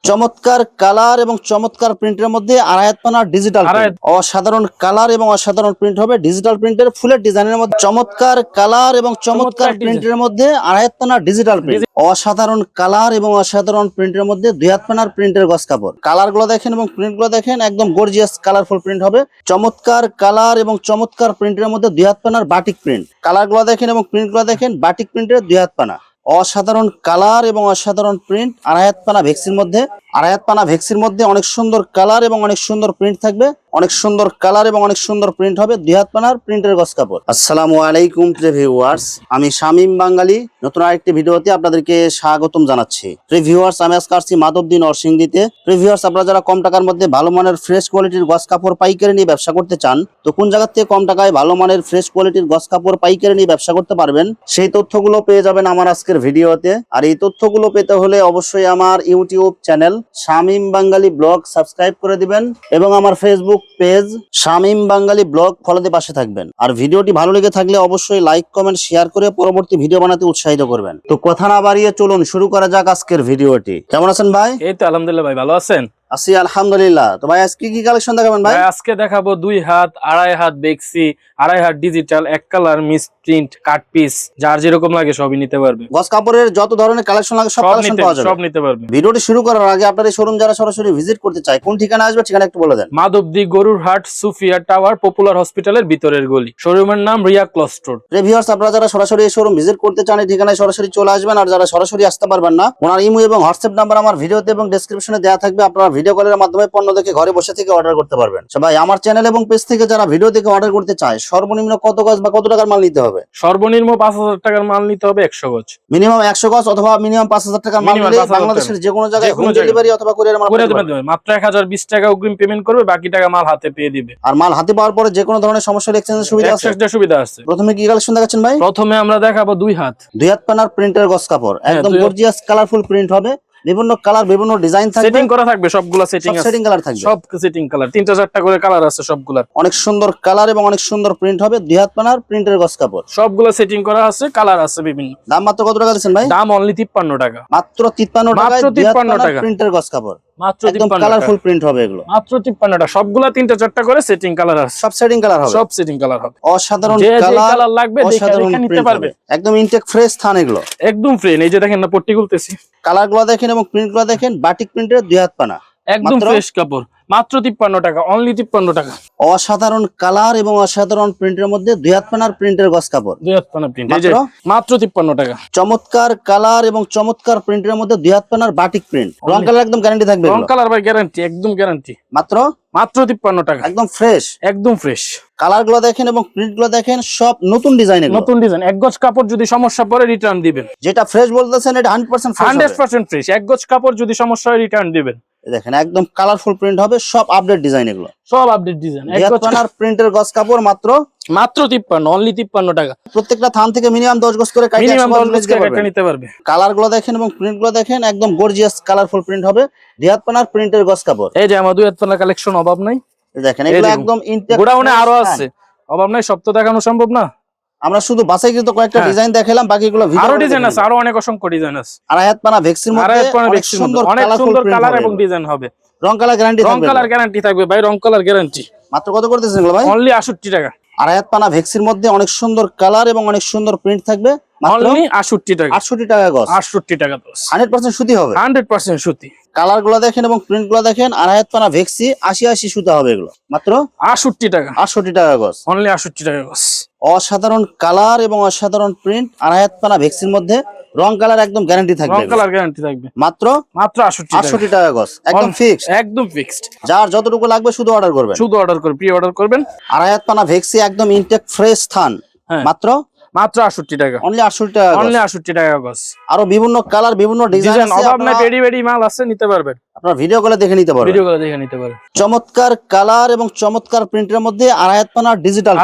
চমৎকার কালার এবং চমৎকার প্রিন্টের মধ্যে আড়াইয়াতপানা ডিজিটাল প্রিন্ট। অসাধারণ কালার এবং অসাধারণ প্রিন্ট হবে ডিজিটাল প্রিন্টের ফুলের ডিজাইনের মধ্যে। চমৎকার কালার এবং চমৎকার প্রিন্টের মধ্যে আড়াইয়াতপানা ডিজিটাল প্রিন্ট। অসাধারণ কালার এবং অসাধারণ প্রিন্টের মধ্যে দুই হাতপানার প্রিন্টের গস কাপড়। কালার গুলো দেখেন এবং প্রিন্ট গুলো দেখেন, একদম গর্জিয়াস কালারফুল প্রিন্ট হবে। চমৎকার কালার এবং চমৎকার প্রিন্টের মধ্যে দুই হাতপানার বাটিক প্রিন্ট। কালার গুলো দেখেন এবং প্রিন্ট গুলো দেখেন, বাটিক প্রিন্টের দুই হাতপানা। অসাধারণ কালার এবং অসাধারণ প্রিন্ট আড়াইয়াতপানা ভেক্সির মধ্যে। আড়াইয়াতপানা ভেক্সির মধ্যে অনেক সুন্দর কালার এবং অনেক সুন্দর প্রিন্ট থাকবে। অনেক সুন্দর কালার এবং অনেক সুন্দর প্রিন্ট হবে দুই হাতপানার প্রিন্টের গস কাপড়। আসসালামু আলাইকুম ভিউয়ার্স, আমি শামীম বাঙালি নতুন আরেকটি ভিডিওতে আপনাদেরকে স্বাগতম জানাচ্ছি। ভিউয়ার্স, আমি আজকে আসছি মাধবদী নরসিংদীতে। ভিউয়ার্স, আপনারা যারা কম টাকার মধ্যে ভালো মানের ফ্রেশ কোয়ালিটির গস কাপড় পাইকারি নিয়ে ব্যবসা করতে চান, তো কোন জায়গা থেকে কম টাকায় ভালো মানের ফ্রেশ কোয়ালিটির গস কাপড় পাইকারি নিয়ে ব্যবসা করতে পারবেন, সেই তথ্যগুলো পেয়ে যাবেন আমার আজকের ভিডিওতে। আর এই তথ্যগুলো পেতে হলে অবশ্যই আমার ইউটিউব চ্যানেল শামীম বাঙালি ব্লগ সাবস্ক্রাইব করে দিবেন এবং আমার ফেসবুক পেজ শামীম বাঙালি ব্লগ ফলোতে পাশে থাকবেন। আর ভিডিওটি ভালো লেগে থাকলে অবশ্যই লাইক কমেন্ট শেয়ার করে পরবর্তী ভিডিও বানাতে উৎসাহিত করবেন। তো কথা না বাড়িয়ে চলুন শুরু করা যাক আজকের ভিডিওটি। কেমন আছেন ভাই? এই তো আলহামদুলিল্লাহ ভাই, ভালো আছেন? আছি আলহামদুলিল্লাহ। তো ভাই আজকে কি কালেকশন দেখাবেন ভাই? আজকে দেখাবো 2 হাত, 2.5 হাত বেক্সি, 2.5 হাত ডিজিটাল, এক colour miss print cut piece, যার যেরকম লাগে সবই নিতে পারবে। গস কাপড়ের যত ধরনের কালেকশন লাগে সব কালেকশন পাওয়া যাবে, সব নিতে পারবে। ভিডিওটি শুরু করার আগে আপনাদের শোরুম যারা সরাসরি ভিজিট করতে চায় কোন ঠিকানা আসবে ঠিকানা একটু বলে দেন। মাধবদী গরুরহাট সুফিয়া টাওয়ার পপুলার হসপিটালের ভিতরের গলি। শোরুমের নাম রিয়া ক্লথ স্টোর। ভিউয়ার্স, আপনারা যারা সরাসরি এই শোরুম ভিজিট করতে চান এই ঠিকানায় সরাসরি চলে আসবেন। আর যারা সরাসরি আসতে পারবেন না, ওনার ইমো এবং হোয়াটসঅ্যাপ নাম্বার আমার ভিডিওতে এবং ডেসক্রিপশনে দেওয়া থাকবে। আপনারা ভিডিও কলের মাধ্যমে পণ্য দেখে ঘরে বসে থেকে অর্ডার করতে পারবেন। সবাই আমার চ্যানেল এবং পেজ থেকে যারা ভিডিও দেখে অর্ডার করতে চায় সর্বনিম্ন কত গজ বা কত টাকার মাল নিতে হবে? সর্বনিম্ন 5,000 টাকার মাল নিতে হবে 100 গজ। মিনিমাম 100 গজ অথবা মিনিমাম 5,000 টাকার মাল নিলে বাংলাদেশের যে কোনো জায়গায় হোম ডেলিভারি অথবা কুরিয়ার মাল করে দেবেন। মাত্র 1020 টাকা অগ্রিম পেমেন্ট করবে, বাকি টাকা মাল হাতে পেয়ে দিবে। আর মাল হাতে পাওয়ার পরে যে কোনো ধরনের সমস্যার এক্সচেঞ্জের সুবিধা আছে? এক্সচেঞ্জের সুবিধা আছে। প্রথমে কি কালেকশন দেখাচ্ছেন ভাই? প্রথমে আমরা দেখাবো 2 হাত। দুই হাতপানার প্রিন্টের গস কাপড়, একদম গর্জিয়াস কালারফুল প্রিন্ট হবে। বিভিন্ন কালার বিভিন্ন ডিজাইন থাকবে, সেটিং করা থাকবে, সবগুলা সেটিং আছে। সেটিং কালার থাকবে, সব সেটিং কালার, 3-4টা করে কালার আছে সবগুলার। অনেক সুন্দর কালার এবং অনেক সুন্দর প্রিন্ট হবে দুই হাতপানার প্রিন্টের গস কাপড়। সবগুলা সেটিং করা আছে, কালার আছে বিভিন্ন। দাম মাত্র কত টাকা দিচ্ছেন ভাই? দাম অনলি 53 টাকা। মাত্র 53 টাকায় 53 টাকা প্রিন্টের গস কাপড়, মাত্র একদম 53 কালারফুল প্রিন্ট হবে এগুলো। মাত্র 53 টাকা। সবগুলা 3-4টা করে সেটিং কালার আছে, সব সেটিং কালার হবে, সব সেটিং কালার হবে। অসাধারণ যে কালার কালার লাগবে অসাধারণ দেখে নিতে প্রিন্ট পারবে। হবে, একদম ইনটেক ফ্রেশ থান এগুলো, একদম ফ্রি। এই যে দেখেন না, পট্টি খুলতেছি, কালার গুলো দেখেন এবং প্রিন্ট গুলো দেখেন, বাটিক প্রিন্টের দুই হাতপানা, একদম ফ্রেশ কাপড়। মাত্র 53 টাকা, অনলি 53 টাকা। অসাধারণ কালার এবং অসাধারণ প্রিন্টের মধ্যে দুই হাতপানার প্রিন্টের গস কাপড়, 2 হাতপানা প্রিন্ট। এই যে মাত্র 53 টাকা। চমৎকার কালার এবং চমৎকার প্রিন্টের মধ্যে দুই হাতপানার বাটিক প্রিন্ট, রং কালার একদম গ্যারান্টি থাকবে। রং কালার ভাই গ্যারান্টি, একদম গ্যারান্টি। মাত্র 53 টাকা, একদম ফ্রেশ, একদম ফ্রেশ। কালার গুলো দেখেন এবং প্রিন্ট গুলো দেখেন, সব নতুন ডিজাইন, নতুন ডিজাইন। এক গজ কাপড় যদি সমস্যা পড়ে রিটার্ন দিবেন। যেটা ফ্রেশ বলতেছেন এটা 100% ফ্রেশ, 100% ফ্রেশ। এক গজ কাপড় যদি সমস্যা হয় রিটার্ন দিবেন। দেখেন একদম কালারফুল প্রিন্ট হবে, সব আপডেট ডিজাইন এগুলো, সব আপডেট ডিজাইন। এক গজ প্রিন্টের গজ কাপড় মাত্র 53, অনলি 53 টাকা। প্রত্যেকটা থান থেকে মিনিমাম 10 গজ করে নিতে পারবে। কালার গুলো দেখেন এবং প্রিন্ট গুলো দেখেন, একদম গর্জিয়াস কালারফুল প্রিন্ট হবে দুই হাতপানার প্রিন্টের গজ কাপড়। এই যে আমার 2 হাতপানা কালেকশন অভাব নাই, দেখেন এগুলো একদম ইনটেক, গোডাউনে আরো আছে, অভাব নাই। সব তো দেখানো সম্ভব না, আমরা শুধু বাছাইকৃত কয়েকটা ডিজাইন দেখালাম, বাকিগুলো ভিডিও আরো ডিজাইন আছে, আরো অনেক অসংখ্য ডিজাইন আছে। আড়াই হাতপানা ভেক্সির মধ্যে অনেক সুন্দর কালার এবং ডিজাইন হবে। রং কালার গ্যারান্টি থাকবে, রং কালার গ্যারান্টি থাকবে ভাই, রং কালার গ্যারান্টি। মাত্র কত করতেছেন এগুলো ভাই? অনলি 68 টাকা। আড়াই হাতপানা ভেক্সির মধ্যে অনেক সুন্দর কালার এবং অনেক সুন্দর প্রিন্ট থাকবে, অনলি 68 টাকা। 68 টাকা গজ, 68 টাকা গজ, 100% সুতি হবে, 100% সুতি। কালার গুলো দেখেন এবং প্রিন্ট গুলো দেখেন, আড়াই হাতপানা ভেক্সি 80 সুতা হবে এগুলো, মাত্র 68 টাকা, 68 টাকা গজ, অনলি 68 টাকা গজ। অসাধারণ কালার এবং অসাধারণ প্রিন্ট আড়াই হাতপানা ভেক্সির মধ্যে, রং কালার একদম গ্যারান্টি থাকবে, রং কালার গ্যারান্টি থাকবে। মাত্র 68 টাকা গজ, একদম ফিক্সড, একদম ফিক্সড। যার যতটুকু লাগবে শুধু অর্ডার করবেন, শুধু অর্ডার করে প্রি অর্ডার করবেন। আড়াই হাতপানা ভেক্সি একদম ইনটেক ফ্রেশ থান, মাত্র 68 টাকা, অনলি 68 টাকা, অনলি 68 টাকা গজ। আরো বিভিন্ন কালার বিভিন্ন ডিজাইন আছে, অভাব নাই, পেডি মাল আছে, নিতে পারবেন। আপনারা ভিডিও কলে দেখে নিতে পারবেন, ভিডিও কলে দেখে নিতে পারবেন। চমৎকার কালার এবং চমৎকার প্রিন্টের মধ্যে আড়াই হাতপানা ডিজিটাল,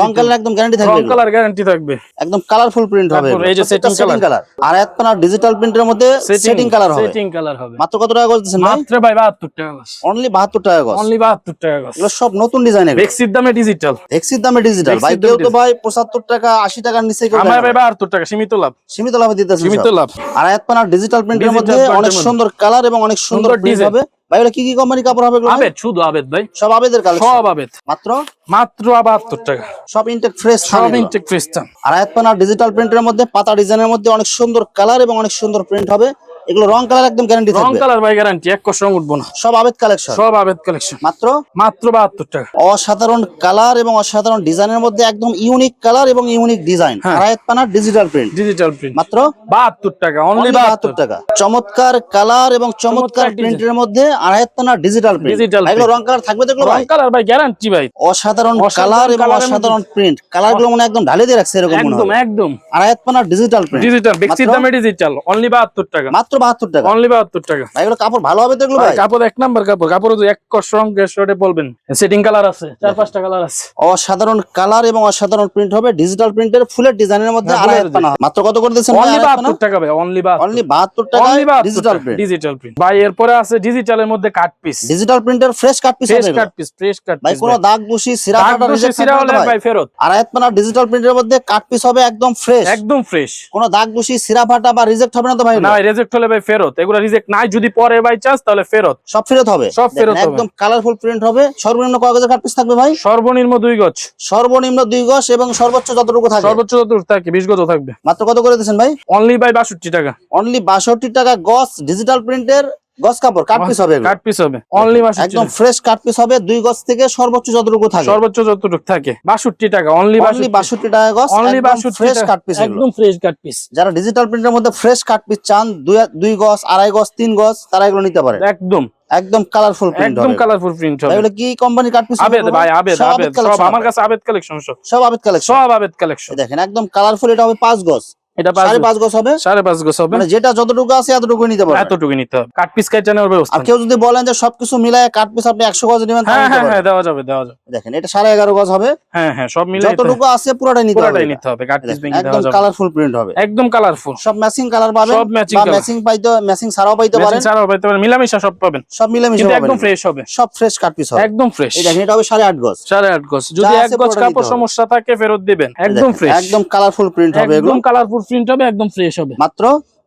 রং কালার একদম গ্যারান্টি থাকবে, রং কালার গ্যারান্টি থাকবে, একদম কালারফুল প্রিন্ট হবে। এই যে সেটিং কালার, আড়াই হাতপানা ডিজিটাল প্রিন্টের মধ্যে সেটিং কালার হবে, সেটিং কালার হবে। মাত্র কত টাকা করতেছেন ভাই? মাত্র ভাই 72 টাকা গজ, অনলি 72 টাকা গজ, অনলি 72 টাকা গজ। এগুলো সব নতুন ডিজাইন, এগুলো ভেক্সির দামে ডিজিটাল, ভেক্সির দামে ডিজিটাল। ভাই কেউ তো ভাই 75 টাকা 80 টাকার নিচে কেউ আমার ভাই 72 টাকা, সীমিত লাভ, সীমিত লাভে দিতেছেন, সীমিত লাভ। আড়াই হাতপানা ডিজিটাল প্রিন্টের মধ্যে অনেক সুন্দর কালার এবং অনেক সুন্দর সুন্দর ডিজাইন ডিজাইন হবে ভাই। এগুলো কি কি কোম্পানি কাপড় হবে এগুলো ভাই? আবেদ, শুধু আবেদ ভাই, সব আবেদের কালেকশন, সব আবেদ, মাত্র মাত্র 72 টাকা। সব ইনটেক ফ্রেশ, সব ইনটেক ফ্রিস্টান। আড়ায়াত পানা ডিজিটাল প্রিন্টের মধ্যে পাতা ডিজাইনের মধ্যে অনেক সুন্দর কালার এবং অনেক সুন্দর প্রিন্ট হবে। এগুলো রং কালার একদম গ্যারান্টি রং থাকবে, কালার ভাই গ্যারান্টি, এক কষ রং উঠবো না। সব আবেদ কালেকশন, সব আবেদ কালেকশন, মাত্র মাত্র 72 টাকা। অসাধারণ কালার এবং অসাধারণ ডিজাইনের মধ্যে একদম ইউনিক কালার এবং ইউনিক ডিজাইন, হ্যাঁ। আড়ায়াত পানা ডিজিটাল প্রিন্ট, ডিজিটাল প্রিন্ট, মাত্র 72 টাকা, অনলি 72 72 টাকা। চমৎকার কালার এবং চমৎকার চমৎকার প্রিন্টের মধ্যে আড়ায়াত পানা ডিজিটাল প্রিন্ট। Digital এগুলো print। রং কালার থাকবে তো এগুলো রং ভাই? কালার ভাই গ্যারান্টি ভাই, অসাধারণ অসাধারণ কালার এবং colour এর অসাধারণ প্রিন্ট, কালার গুলো মনে হয় একদম ঢালে দিয়ে রাখছে এরকম মনে একদম হয়। একদম আড়ায়াত পানা ডিজিটাল প্রিন্ট, ডিজিটাল, বেক্সির দামে ডিজিটাল, অনলি 72 টাকা, মাত্র 72 টাকা। অনলি 72 টাকা। ভাই এগুলো কাপড় ভালো হবে তো এগুলো ভাই ভাই? কাপড় এক নাম্বার কাপড়, কাপড় তো এক কষ রং শর্টে বলবেন, সেটিং কালার আছে, 4-5টা কালার আছে। অসাধারণ কালার এবং অসাধারণ প্রিন্ট হবে, ডিজিটাল প্রিন্টের ফুলের ডিজাইনের মধ্যে হ্যাঁ, আড়ায়াত ফুলের পানা। মাত্র কত করে দিচ্ছেন ভাই অনলি আড়ায়াত পানা? 72 টাকা ভাই, অনলি 72, অনলি 72 টাকা only 72 digital print. Digital print ভাই। এরপরে আছে ডিজিটালের মধ্যে কাট পিস, ডিজিটাল প্রিন্টের ফ্রেশ কাট পিস ফ্রেশ হবে কাট পিস, ফ্রেশ কাট ভাই, পিস কোনো দাগ বুশি সিরা দাগ ফাটা দোষে রিজেক্ট সিরা থাকবে হলে না ভাই? ভাই ফেরত, আড়ায়াত পানা ডিজিটাল প্রিন্টের মধ্যে কাট পিস হবে একদম ফ্রেশ, একদম ফ্রেশ। কোনো দাগ বুশি সিরা ফাটা বা রিজেক্ট হবে না তো ভাই? না ভাই রিজেক্ট হলে ভাই ফেরত, এগুলো রিজেক্ট নাই যদি পরে বাই চান্স তাহলে ফেরত, সব ফেরত হবে, সব ফেরত দেখেন, হবে। একদম কালারফুল প্রিন্ট হবে। সর্বনিম্ন কয় গজের কাট পিস থাকবে ভাই? সর্বনিম্ন 2 গজ, সর্বনিম্ন 2 গজ এবং সর্বোচ্চ যতটুকু থাকে, সর্বোচ্চ যতটুকু থাকে 20 গজ থাকবে। মাত্র কত করে দিচ্ছেন ভাই? অনলি বাই 62 টাকা, অনলি 62 টাকা গজ, ডিজিটাল প্রিন্টের গজ কাপড় কাট পিস হবে এগুলো। কাট পিস হবে অনলি 62 একদম ফ্রেশ কাট পিস হবে, 2 গজ থেকে সর্বোচ্চ যতটুকু থাকে, সর্বোচ্চ যতটুকু থাকে 62 টাকা, অনলি অনলি 62 টাকা গজ, অনলি একদম 62 ফ্রেশ টাকা, কাট পিস এগুলো। একদম ফ্রেশ কাট পিস, যারা ডিজিটাল প্রিন্টের মধ্যে ফ্রেশ কাট পিস চান, 2 গজ, 2.5 গজ, 3 গজ, তারা এগুলো নিতে পারে। একদম একদম কালারফুল প্রিন্ট একদম হবে, কালারফুল প্রিন্ট হবে। এগুলো কি কোম্পানি কাট পিস? আবেদ ভাই, আবেদ আবেদ, সব আমার কাছে আবেদ কালেকশন, সব আবেদ কালেকশন, সব আবেদ কালেকশন। দেখেন একদম কালারফুল। এটা হবে 5 গজ, এটা 5.5 গজ হবে, 5.5 গজ হবে, মানে যেটা যতটুকু আছে এতটুকু নিতে পারবেন। এতটুকু নিতে হবে, কাট পিস কাটা নেওয়ার ব্যবস্থা আর কেউ যদি বলেন যে সবকিছু মিলায় কাট পিস আপনি 100 গজ নেবেন, তাও হ্যাঁ নিতে হ্যাঁ পারবেন। হ্যাঁ, দেওয়া যাবে দেওয়া যাবে। দেখেন এটা 11.5 গজ হবে, হ্যাঁ হ্যাঁ, সব মিলে যতটুকু আছে পুরোটাই নিতে হবে, পুরোটাই নিতে হবে, কাট পিস ভেঙে দেওয়া একদম যাবে, কালারফুল প্রিন্ট হবে, একদম কালারফুল, সব ম্যাচিং কালার পাবেন, সব matching বা color। ম্যাচিং পাইতে, ম্যাচিং ছাড়াও পাইতে ম্যাচিং পারেন, ছাড়াও পাইতে পারেন, মিলামিশা সব পাবেন, সব মিলেমিশে কিন্তু পাবেন, একদম ফ্রেশ হবে, সব ফ্রেশ কাট পিস হবে, একদম ফ্রেশ। এই দেখেন এটা হবে 8.5 গজ, 8.5 গজ, যদি যা এক আছে গজ পুরোটা কাপড় নিতে হবে। সমস্যা থাকে ফেরত দিবেন, একদম ফ্রেশ, একদম কালারফুল প্রিন্ট হবে এগুলো, একদম কালারফুল প্রিন্ট হবে, একদম ফ্রেশ হবে, মাত্র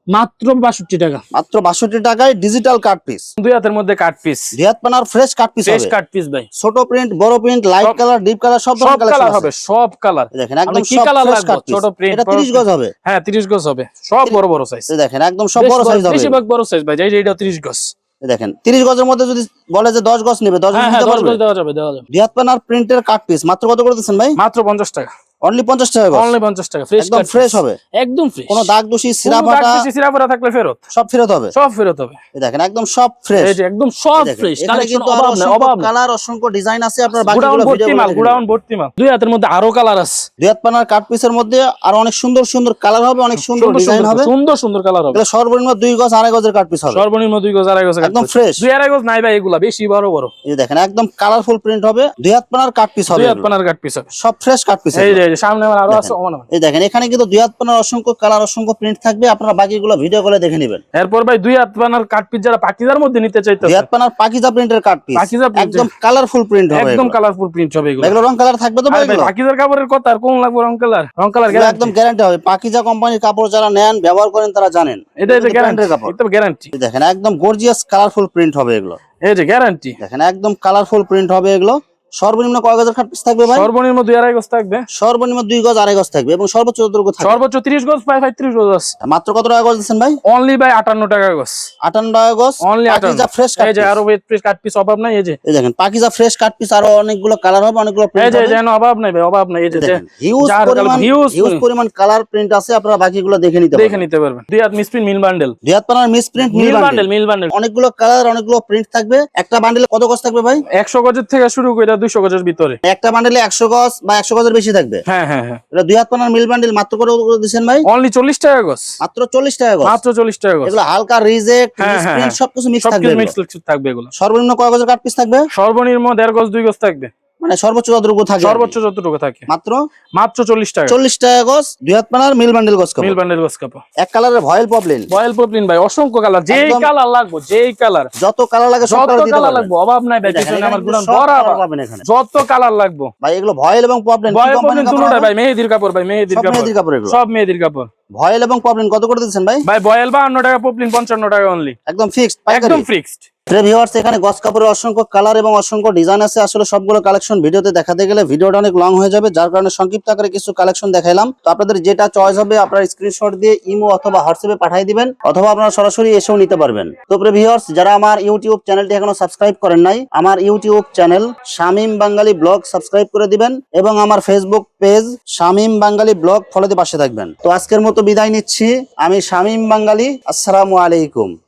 মাত্র 62 টাকা, মাত্র 62 টাকায় ডিজিটাল কাট পিস, 2 হাতের মধ্যে কাট পিস, রিয়াদ পানার ফ্রেশ কাট পিস ফ্রেশ হবে, কাট পিস ভাই, ছোট প্রিন্ট, বড় প্রিন্ট, লাইট সব- কালার, ডিপ কালার, সব সব ধরনের কালার কালার হবে, সব কালার। দেখেন আপনি একদম কি সব কালার ফ্রেশ লাগবে? কাট পিস, ছোট প্রিন্ট, এটা 30 গজ হবে, হ্যাঁ 30 গজ হবে, সব বড় বড় সাইজ, এই দেখেন একদম সব বড় সাইজ হবে, বেশিরভাগ বড় সাইজ ভাই, এই যে এটা 30 গজ, এই দেখেন 30 গজের মধ্যে যদি বলে যে 10 গজ নেবে, 10 গজ হ্যাঁ হ্যাঁ নিতে 10 পারবে। গজ দেওয়া যাবে, দেওয়া যাবে, রিয়াদ পানার প্রিন্টের কাট পিস মাত্র কত করে দিচ্ছেন ভাই? মাত্র 50 টাকা, অনলি 50 টাকা গজ, অনলি 50 টাকা, ফ্রেশ একদম ফ্রেশ হবে, একদম ফ্রেশ, কোনো দাগ দোষী সিরা কোনো দাগ ফাটা বেশি সিরা ফাটা থাকলে ফেরত, সব ফেরত হবে, সব ফেরত হবে। এই দেখেন একদম সব ফ্রেশ, এই যে একদম সব ফ্রেশ এখানে কালেকশন, কিন্তু আরো অভাব নাই, অসংখ্য অভাব নাই, কালার, অসংখ্য ডিজাইন আছে, আপনার গুডাউন বাকিগুলো ভর্তি ভিডিও মাল, গুডাউন ভর্তি মাল। 2 হাতের মধ্যে আরো কালার আছে, রিয়াদ পানার কাট পিসের মধ্যে আরো অনেক সুন্দর সুন্দর কালার হবে, অনেক সুন্দর ডিজাইন হবে, সুন্দর সুন্দর কালার হবে, এগুলো সর্বনিম্ন 2 গজ 2.5 গজের কাট পিস হবে, সর্বনিম্ন 2 গজ 2.5 গজ, একদম ফ্রেশ, 2.5 গজ নাই ভাই, এগুলা বেশি বড় বড়, এই দেখেন একদম কালারফুল প্রিন্ট হবে, রিয়াদ পানার কাট পিস হবে, 2 হাত এগুলো। পানার কাট পিস হবে, সব ফ্রেশ কাট পিস, এই যে সামনে আমার আরো আছে, ওমান। এই দেখেন এখানে কিন্তু 2 হাত পানার অসংখ্য কালার, অসংখ্য প্রিন্ট থাকবে, আপনারা বাকিগুলো ভিডিও করে দেখে নেবেন। এরপর ভাই 2 হাত পানার কাট পিস যারা পাকিজার মধ্যে নিতে চাইতেছে, 2 হাত পানার পাকিজা প্রিন্টের কাট পিস, পাকিজা print একদম কালারফুল প্রিন্ট হবে, একদম কালারফুল প্রিন্ট হবে এগুলো, এগুলো রং কালার থাকবে তো ভাই? আরে ভাই এগুলো পাকিজার কাপড়ের কথা আর কোন লাগবে, রং কালার এগুলো গ্যারান্টি, একদম গ্যারান্টি হবে, পাকিজা কোম্পানির কাপড় যারা নেন ব্যবহার করেন তারা জানেন, এটা কিন্তু গ্যারান্টি, brand এর কাপড়। এটা গ্যারান্টি, এই দেখেন একদম গর্জিয়াস কালারফুল প্রিন্ট হবে এগুলো, এই যে গ্যারান্টি। দেখেন একদম কালারফুল প্রিন্ট হবে এগুলো। সর্বনিম্ন কয় গজের কাট পিস থাকবে ভাই? সর্বনিম্ন 2.5 গজ থাকবে, সর্বনিম্ন 2 গজ 2.5 গজ থাকবে, এবং সর্বোচ্চ যতটুকু থাকবে। সর্বোচ্চ 30 গজ প্রায় 35 গজ আছে, মাত্র কত টাকা গজ দিচ্ছেন ভাই? অনলি বাই 58 টাকা গজ, 58 টাকা গজ, অনলি পাকিজা 58। ফ্রেশ কাট এই যে পিস, আরো ফ্রেশ কাট পিস অভাব নাই, এই যে এই দেখেন পাকিজা ফ্রেশ কাট পিস, আরো অনেকগুলো কালার হবে, অনেকগুলো এই প্রিন্ট যে হবে, যেন অভাব নাই ভাই, অভাব নাই, এই যে দেখেন হিউজ যার পরিমাণ, হিউজ হিউজ পরিমাণ কালার প্রিন্ট আছে, আপনারা বাকিগুলো দেখে নিতে দেখে পারবেন। নিতে পারবেন। 2 হাত মিসপ্রিন্ট মিল বান্ডেল, রিয়াদ পানার misprint mill bundle, mill bundle, অনেকগুলো কালার, অনেকগুলো প্রিন্ট থাকবে। একটা বান্ডেলে কত গজ থাকবে ভাই? 100 গজের থেকে শুরু করে 200 গজের ভিতরে, একটা বান্ডেলে 100 গজ বা 100 গজের বেশি থাকবে। হ্যাঁ হ্যাঁ হ্যাঁ, এটা 2 হাত পানার মিল বান্ডেল মাত্র কত করে দিচ্ছেন ভাই? অনলি 40 টাকা গজ, মাত্র 40 টাকা গজ, মাত্র 40 টাকা গজ, এগুলো হালকা রিজেক্ট, হ্যাঁ, হ্যাঁ, মিসপ্রিন্ট হ্যাঁ। সবকিছু মিক্স থাকবে সবকিছু এগুলো। মিক্স থাকবে এগুলো। সর্বনিম্ন কয় গজের কাট পিস থাকবে? সর্বনিম্ন 1.5 গজ 2 গজ থাকবে, মানে সর্বোচ্চ যতটুকু থাকে সর্বোচ্চ যতটুকু থাকে মাত্র মাত্র 40 টাকা। 40 টাকা গজ, 2 হাত পানার মিল বান্ডেল গজ কাপড়। মিল বান্ডেল গস কাপড়। এক কালারের ভয়েল পপলিন। বয়েল পপলিন ভাই, অসংখ্য কালার, যেই একদম- কালার লাগবে, যেই কালার, যত কালার লাগে সব যত কালার দিতে কালার পারবেন। লাগবে, অভাব নাই ভাই, দেখেন, পিছনে এখানে আমার কিন্তু গুদাম সব ভরা কালার ভাই। পাবেন এখানে। যত কালার লাগবে ভাই এগুলো ভয়েল এবং পপলিন কি বয়েল কোম্পানির পপলিন কাপড় দুটোটাই হবে? ভাই, মেহেদির কাপড় ভাই, মেহেদির সব কাপড়, মেহেদির কাপড় এগুলো। সব মেহেদির কাপড়। ভয়েল এবং পপলিন কত করে দিচ্ছেন ভাই? ভাই বয়েল 52 টাকা, পপলিন 55 টাকা অনলি, একদম ফিক্সড পাইকারি। একদম ফিক্সড। ভিউয়ার্স, এখানে গজ কাপড়ের অসংখ্য কালার এবং অসংখ্য ডিজাইন আছে। আসলে সবগুলো কালেকশন ভিডিওতে দেখাতে গেলে ভিডিওটা অনেক লং হয়ে যাবে, যার কারণে সংক্ষিপ্ত আকারে কিছু কালেকশন দেখাইলাম। তো আপনাদের যেটা চয়েস হবে আপনারা স্ক্রিনশট দিয়ে ইমো অথবা হোয়াটসঅ্যাপে পাঠিয়ে দিবেন, অথবা আপনারা সরাসরি এসেও নিতে পারবেন। তো ভিউয়ার্স, যারা আমার ইউটিউব চ্যানেলটি এখনো সাবস্ক্রাইব করেন নাই, আমার ইউটিউব চ্যানেল শামীম বাঙালি ব্লগ সাবস্ক্রাইব করে দিবেন এবং আমার ফেসবুক পেজ শামীম বাঙালি ব্লগ ফলো দিয়ে পাশে থাকবেন। তো আজকের মতো বিদায় নিচ্ছি, আমি শামীম বাঙালি। আসসালামু আলাইকুম।